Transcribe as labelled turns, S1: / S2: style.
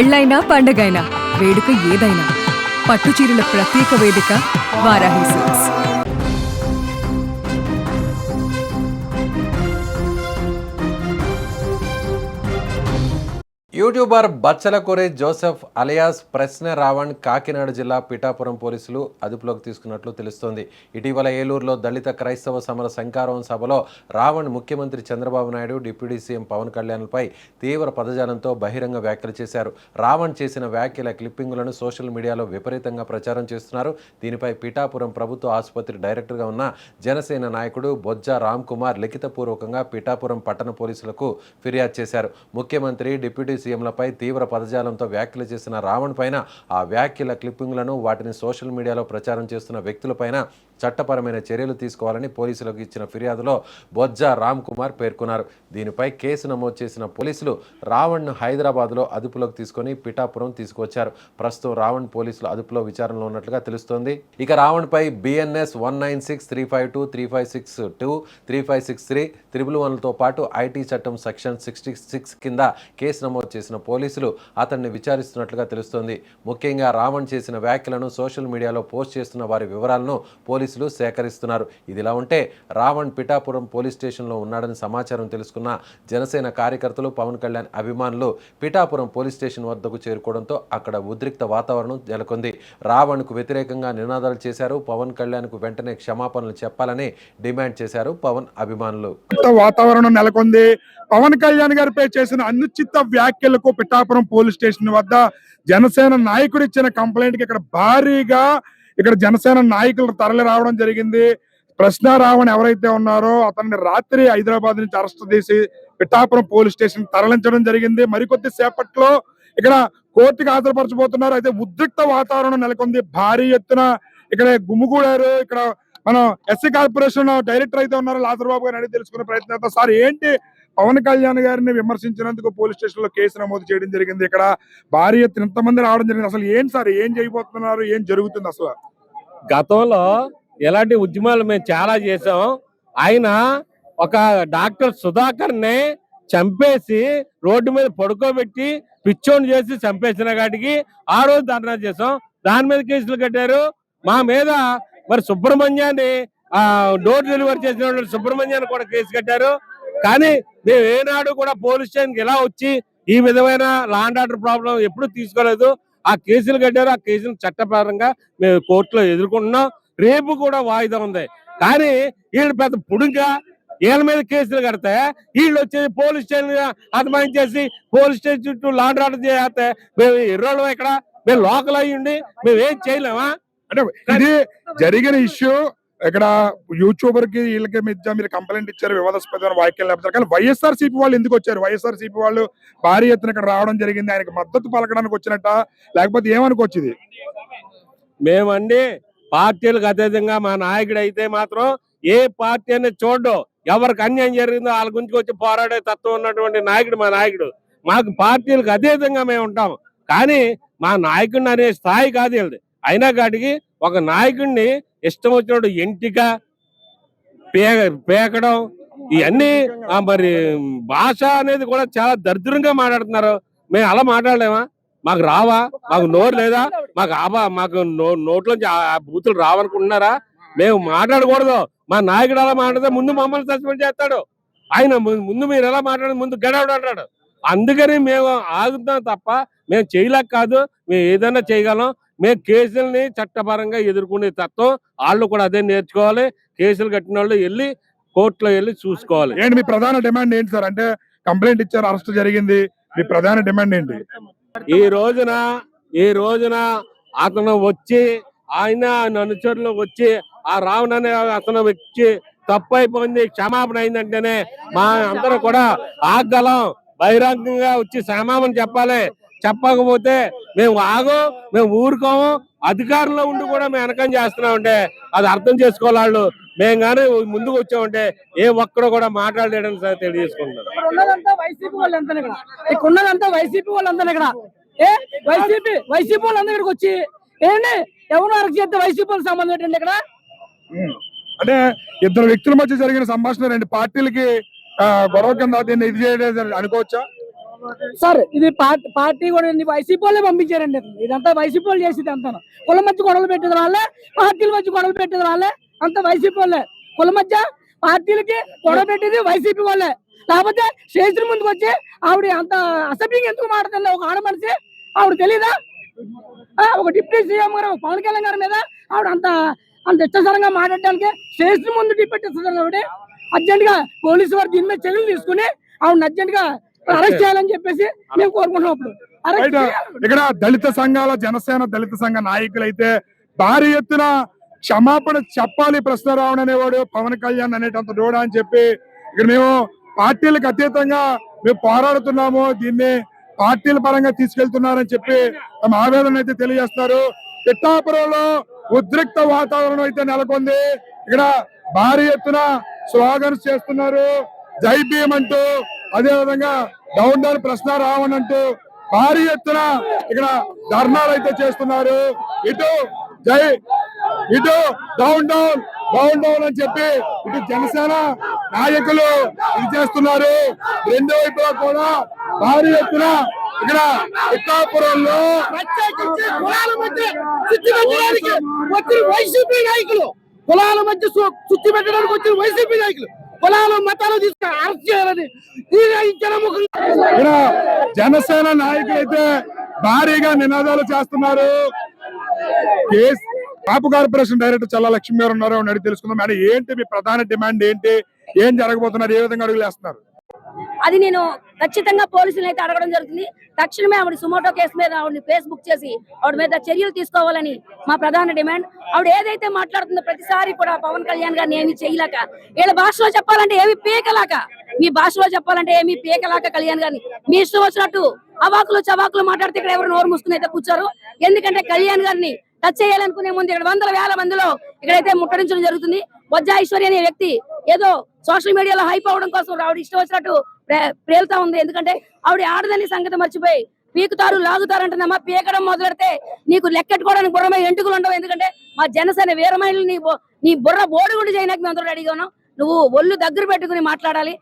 S1: పెళ్ళైనా పండగైనా వేడుక ఏదైనా పట్టుచీరల ప్రత్యేక వేదిక Varahi silks.
S2: Youtuber Bachalakore Joseph alias Prashna Ravan Kakinada జిల్లా పిఠాపురం పోలీసులు అదుపులోకి తీసుకున్నట్లు తెలుస్తోంది. ఇటీవల ఏలూరులో దళిత క్రైస్తవ సమర శంఖారావం సభలో రావణ్ ముఖ్యమంత్రి చంద్రబాబు నాయుడు, డిప్యూటీ సీఎం పవన్ కళ్యాణ్పై తీవ్ర పదజాలంతో బహిరంగ వ్యాఖ్యలు చేశారు. రావణ్ చేసిన వ్యాఖ్యల క్లిప్పింగులను సోషల్ మీడియాలో విపరీతంగా ప్రచారం చేస్తున్నారు. దీనిపై పిఠాపురం ప్రభుత్వ ఆసుపత్రి డైరెక్టర్గా ఉన్న జనసేన నాయకుడు బొజ్జ రామ్ కుమార్ లిఖితపూర్వకంగా పిఠాపురం పట్టణ పోలీసులకు ఫిర్యాదు చేశారు. ముఖ్యమంత్రి, డిప్యూటీ సీఎంలపై తీవ్ర పదజాలంతో వ్యాఖ్యలు చేసిన రావణ్ పైన, ఆ వ్యాఖ్యల క్లిప్పింగ్లను వాటిని సోషల్ మీడియాలో ప్రచారం చేస్తున్న వ్యక్తులపైన చట్టపరమైన చర్యలు తీసుకోవాలని పోలీసులకు ఇచ్చిన ఫిర్యాదులో బొజ్జ రామ్ కుమార్ పేర్కొన్నారు. దీనిపై కేసు నమోదు చేసిన పోలీసులు రావణ్ను హైదరాబాద్లో అదుపులోకి తీసుకొని పిఠాపురం తీసుకువచ్చారు. ప్రస్తుతం రావణ్ పోలీసులు అదుపులో విచారణలో ఉన్నట్లుగా తెలుస్తోంది. ఇక రావణ్పై BNS 196, 352, 3562, 3563, 111తో పాటు ఐటీ చట్టం సెక్షన్ 66 కింద కేసు నమోదు చేసిన పోలీసులు అతన్ని విచారిస్తున్నట్లుగా తెలుస్తోంది. ముఖ్యంగా రావణ్ చేసిన వ్యాఖ్యలను సోషల్ మీడియాలో పోస్ట్ చేస్తున్న వారి వివరాలను పోలీసులు సేకరిస్తున్నారు. ఇదిలా ఉంటే రావణ్ పిఠాపురం పోలీస్ స్టేషన్లో ఉన్నాడని సమాచారం తెలుసుకున్న జనసేన కార్యకర్తలు, పవన్ కళ్యాణ్ అభిమానులు పిఠాపురం పోలీస్ స్టేషన్ వద్దకు చేరుకోవడంతో అక్కడ ఉద్రిక్త వాతావరణం నెలకొంది. రావణ్కు వ్యతిరేకంగా నినాదాలు చేశారు. పవన్ కళ్యాణ్కు వెంటనే క్షమాపణలు చెప్పాలని డిమాండ్ చేశారు పవన్ అభిమానులు.
S3: వాతావరణం నెలకొంది. పవన్ కళ్యాణ్ గారిపై చేసిన అనుచిత వ్యాఖ్యలకు పిఠాపురం పోలీస్ స్టేషన్ వద్ద జనసేన నాయకుడు ఇచ్చిన కంప్లైంట్ కి ఇక్కడ జనసేన నాయకులు తరలి రావడం జరిగింది. ప్రశ్న రావణ్ ఎవరైతే ఉన్నారో అతన్ని రాత్రి హైదరాబాద్ నుంచి అరెస్ట్ చేసి పిఠాపురం పోలీస్ స్టేషన్ తరలించడం జరిగింది. మరికొద్ది సేపట్లో ఇక్కడ కోర్టుకు హాజరుపరచబోతున్నారు. అయితే ఉద్రిక్త వాతావరణం నెలకొంది. భారీ ఎత్తున ఇక్కడ గుమ్ముగూడారు. ఇక్కడ మనం ఎస్సీ కార్పొరేషన్ డైరెక్టర్ అయితే ఉన్నారు లాజర్బాబు గారిని అడిగి తెలుసుకునే ప్రయత్నం. సార్, ఏంటి పవన్ కళ్యాణ్ గారిని విమర్శించినందుకు పోలీస్ స్టేషన్ లో కేసు నమోదు చేయడం జరిగింది. ఇక్కడ భారీ ఎత్తున ఇంతమంది రావడం జరిగింది. అసలు ఏంటి సార్, ఏం చేయబోతున్నారు, ఏం జరుగుతుంది? అసలు
S4: గతంలో ఎలాంటి ఉద్యమాలు మేము చాలా చేసాం. ఆయన ఒక డాక్టర్ సుధాకర్ ని చంపేసి రోడ్డు మీద పడుకోబెట్టి పిచ్చోని చేసి చంపేసిన కాటికి ఆ రోజు ధర్నా చేసాం. దాని మీద కేసులు కట్టారు. మా మీద మరి సుబ్రహ్మణ్యాన్ని డోర్ డెలివరీ చేసిన సుబ్రహ్మణ్యాన్ని కూడా కేసు కట్టారు. కానీ మేము ఏనాడు కూడా పోలీస్ స్టేషన్కి ఎలా వచ్చి ఈ విధమైన లా అండ్ ఆర్డర్ ప్రాబ్లం ఎప్పుడు తీసుకోలేదు. ఆ కేసులు కట్టారు. ఆ కేసులు చట్టపరంగా మేము కోర్టులో ఎదుర్కొంటున్నాం. రేపు కూడా వాయిదా ఉంది. కానీ వీళ్ళు పెద్ద పుడుగా వీళ్ళ మీద కేసులు కడితే వీళ్ళు వచ్చేసి పోలీస్ స్టేషన్ అతమాయించేసి పోలీస్ స్టేషన్ చుట్టూ లా అండ్ ఆర్డర్ చేస్తే మేము ఎర్రోళ్ళం ఇక్కడ, మేము లోకల్ అయ్యిండి మేము ఏం చేయలేమా?
S3: అంటే ఇది జరిగిన ఇష్యూ. ఇక్కడ యూట్యూబర్ కి వీళ్ళకి మధ్య మీరు కంప్లైంట్ ఇచ్చారు, వివాదాస్పదమైన వ్యాఖ్యలు లేకపోతే. కానీ వైఎస్ఆర్సీపీ వాళ్ళు ఎందుకు వచ్చారు? వైఎస్ఆర్సీపీ వాళ్ళు భారీ ఎత్తున ఇక్కడ రావడం జరిగింది. ఆయనకు మద్దతు పలకడానికి వచ్చినట్ట, లేకపోతే ఏమనుకొచ్చింది?
S4: మేమండి పార్టీలకు అతీతంగా మా నాయకుడు అయితే మాత్రం ఏ పార్టీ అనేది చూడడం, ఎవరికి అన్యాయం జరిగిందో వాళ్ళ గురించి వచ్చి పోరాడే తత్వం ఉన్నటువంటి నాయకుడు మా నాయకుడు. మాకు పార్టీలకు అతీతంగా మేము ఉంటాం. కానీ మా నాయకుడిని అనే స్థాయి కాదు వీళ్ళది. అయినా కాటికి ఒక నాయకుడిని ఇష్టం వచ్చినప్పుడు ఎంటిక పేకడం, ఇవన్నీ మరి భాష అనేది కూడా చాలా దరిద్రంగా మాట్లాడుతున్నారు. మేము అలా మాట్లాడలేమా? మాకు రావా? మాకు నోరు లేదా? మాకు నోట్లోంచి ఆ బూతులు రావనుకుంటున్నారా? మేము మాట్లాడకూడదు. మా నాయకుడు అలా మాట్లాడితే ముందు మమ్మల్ని సస్పెండ్ చేస్తాడు. ఆయన ముందు మీరు ఎలా మాట్లాడి ముందు గడవడు అంటాడు. అందుకని మేము ఆగుతాం తప్ప మేము చేయలేక కాదు. మేము ఏదైనా చేయగలం. మేము కేసుల్ని చట్టపరంగా ఎదుర్కొనే తత్వం వాళ్ళు కూడా అదే నేర్చుకోవాలి. కేసులు కట్టిన వాళ్ళు వెళ్ళి కోర్టులో వెళ్ళి చూసుకోవాలి.
S3: ఏంటి మీ ప్రధాన డిమాండ్ ఏంటి సార్? అంటే కంప్లైంట్ ఇచ్చారు, అరెస్ట్ జరిగింది, మీ ప్రధాన డిమాండ్ ఏంటి?
S4: ఈ రోజున అతను వచ్చి ఆయన అనుచరులు వచ్చి ఆ రావణ్ అనే అతను వచ్చి తప్పు అయిపోయింది, క్షమాపణ అయిందంటేనే మా అందరూ కూడా ఆగలం. బహిరంగంగా వచ్చి క్షమాపణ చెప్పాలి. చెప్పకపోతే మేము మేము ఊరుకోము. అధికారంలో ఉండి కూడా మేము వెనకం చేస్తున్నామంటే అది అర్థం చేసుకోవాలి వాళ్ళు. మేము కానీ ముందుకు వచ్చామంటే ఏ ఒక్కడో కూడా మాట్లాడలేడని తెలియజేసుకుంటున్నాం.
S5: వైసీపీ వాళ్ళంతా ఇక్కడ వైసీపీ వాళ్ళందరూ ఇక్కడికి వచ్చి ఏంటి ఎవరు అరెస్ట్ చేస్తే వైసీపీ వాళ్ళకి సంబంధం ఏంటండి ఇక్కడ?
S3: అంటే ఇద్దరు వ్యక్తుల మధ్య జరిగిన సంభాషణ రెండు పార్టీలకి గొడవ కింద దీన్ని ఇది చేయడం అనుకోవచ్చా?
S5: సార్ ఇది పార్టీ కూడా వైసీపీ వాళ్ళే పంపించారండి. ఇదంతా వైసీపీ వాళ్ళు చేసేది అంతా. కుల మధ్య గొడవలు పెట్టేది వాళ్ళే, పార్టీల మధ్య గొడవలు పెట్టేది వాళ్ళే, అంత వైసీపీ వాళ్ళే. కుల మధ్య పార్టీలకి గొడవ పెట్టేది వైసీపీ వాళ్ళే. లేకపోతే స్టేషన్ ముందుకు వచ్చి ఆవిడ అంత అసభ్యంగా ఎందుకు మాట్లాడుతుంది? ఒక ఆడ మనిషి ఆవిడ తెలీదా? ఒక డిప్యూటీ సీఎం గారు పవన్ కళ్యాణ్ గారి మీద ఆవిడ అంత ఇష్టసరంగా మాట్లాడడానికి స్టేషన్ ముందు డిప్యూటీ ఇస్తారు కాబట్టి అర్జెంట్ గా పోలీసు వారు దీని మీద చర్యలు తీసుకుని ఆవిడ అర్జెంట్ గా అరెస్ట్ చేయాలని చెప్పేసి మేము కోరుకుంటున్నాం. ఇప్పుడు
S3: రైట్. ఇక్కడ దళిత సంఘాల జనసేన దళిత సంఘ నాయకులైతే భారీ ఎత్తున క్షమాపణ చెప్పాలి ప్రశ్నరావణ్ అనేవాడు పవన్ కళ్యాణ్ అనేటంత డోడా అని చెప్పి ఇక్కడ మేము పార్టీలకు అతీతంగా మేము పోరాడుతున్నాము, దీన్ని పార్టీల పరంగా తీసుకెళ్తున్నారని చెప్పి తమ ఆవేదన అయితే తెలియజేస్తున్నారు. పిఠాపురంలో ఉద్రిక్త వాతావరణం అయితే నెలకొంది. ఇక్కడ భారీ ఎత్తున స్లోగన్స్ చేస్తున్నారు, జై భీమ్ అంటూ, అదే విధంగా డౌన్ డౌన్ ప్రశ్న రావణ్ అంటూ భారీ ఎత్తున ఇక్కడ ధర్నాలు అయితే చేస్తున్నారు. ఇటు డౌన్ డౌన్ అని చెప్పి ఇటు జనసేన నాయకులు ఇది చేస్తున్నారు. రెండో వైపులా కూడా భారీ ఎత్తున ఇక్కడ పిఠాపురంలో
S5: వైసీపీ నాయకులు కులాల మధ్య చుట్టి పెట్టడానికి వచ్చిన వైసీపీ నాయకులు కులాలు మతాలు తీసుకుని అరెస్ట్ చేయాలని
S3: ఇక్కడ జనసేన నాయకులు అయితే భారీగా నినాదాలు చేస్తున్నారు. కాపు కార్పొరేషన్ డైరెక్టర్ చల్లా లక్ష్మి గారు ఉన్నారు, అడిగి తెలుసుకుందాం. మేడం, ఏంటి మీ ప్రధాన డిమాండ్ ఏంటి? ఏం జరగబోతున్నారు? ఏ విధంగా అడుగులు వేస్తున్నారు?
S6: అది నేను ఖచ్చితంగా పోలీసులు అయితే అడగడం జరుగుతుంది. తక్షణమే ఆవిడ సుమోటో కేసు మీద ఆవిడని ఫేస్బుక్ చేసి ఆవిడ మీద చర్యలు తీసుకోవాలని మా ప్రధాన డిమాండ్. ఆవిడ ఏదైతే మాట్లాడుతుందో ప్రతిసారి కూడా పవన్ కళ్యాణ్ గారిని ఏమి చేయలేక, వీళ్ళ భాషలో చెప్పాలంటే ఏమి పీకలాక, మీ భాషలో చెప్పాలంటే ఏమి పీకలాక కళ్యాణ్ గారిని మీ ఇష్టం వచ్చినట్టు అవాకులు చవాకులు మాట్లాడితే ఇక్కడ ఎవరు నోరు మూసుకుని అయితే కూర్చోరు. ఎందుకంటే కళ్యాణ్ గారిని టచ్ చేయాలనుకునే ముందు ఇక్కడ వందల వేల మందిలో ఇక్కడైతే ముట్టడించడం జరుగుతుంది. బొజ్జ ఐశ్వర్య అనే వ్యక్తి ఏదో సోషల్ మీడియాలో హైప్ అవడం కోసం ఆవిడ ఇష్టం వచ్చినట్టు ప్రేలుతా ఉంది. ఎందుకంటే ఆవిడ ఆడదని సంగతి మర్చిపోయి పీకుతారు లాగుతారు అంటున్నామా, పీకడం మొదలెడితే నీకు లెక్కెట్టుకోవడానికి బుర్రమై ఎంటుకలు ఉండవు. ఎందుకంటే మా జనసేన వీరమహిళలు నీ బుర్ర బోడి కూడా చేయడానికి మేము అందరూ రెడీగా ఉన్నాం. నువ్వు ఒళ్ళు దగ్గర పెట్టుకుని మాట్లాడాలి.